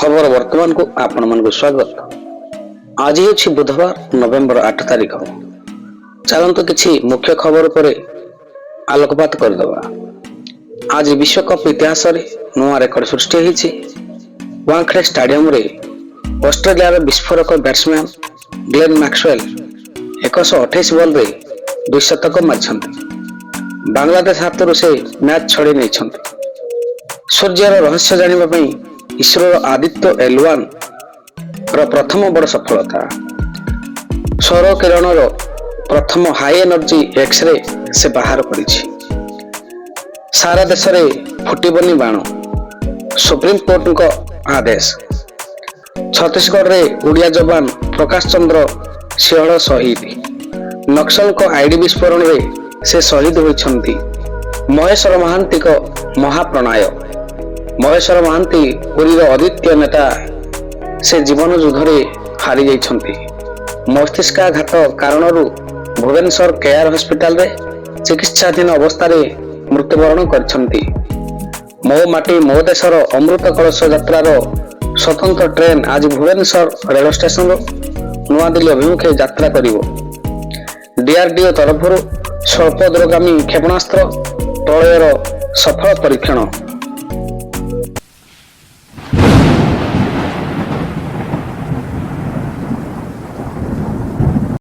खबर वर्तमान को आपण मन को स्वागत। आज ही बुधवार नवेम्बर 8 तारिख। चलते किसी मुख्य खबर पर आलोकपात करदबा। आज विश्वकप इतिहास नुआ रेकर्ड सृष्टि होती। वानखेड़े स्टाडियम रे ऑस्ट्रेलिया विस्फोरक बैट्समैन ग्लेन मैक्सवेल 128 बॉल रे 2 शतक मारिछन्ति। बांग्लादेश हाथरू से मैच छड़ी नहीं। सूर्यर रहस्य जानिबा इसरो आदित्य L1 प्रथम बड़ सफलता। सौर किरण प्रथम हाई एनर्जी एक्सरे से बाहर करिछि। सारा देश में फुटबनी बाण। सुप्रीम कोर्ट को आदेश। छत्तीसगढ़ में उड़िया जवान प्रकाश चंद्र सिंहड़ शहीद। नक्सल को आईडी विस्फोरण में से शहीद होइछन्ति। महेश्वर महांती को महाप्रणाय। महेश्वर महांती पुरीर आदित्य नेता से जीवन युद्धरे हारी जाइछन्ति। मस्तिष्काघात कारणरू भुवनेश्वर केआर हॉस्पिटल रे चिकित्साधीन अवस्था रे मृत्युवरण करछन्ति। मो माटी मो देशर अमृत कलश यात्रार स्वतंत्र ट्रेन आज भुवनेश्वर रेल स्टेशन नुआ दिल्ली अभिमुखे यात्रा करिवो। डीआरडीओ तरफରୁ स्वल्प दूरगामी क्षेपणास्त्र प्रलयर सफल परीक्षण।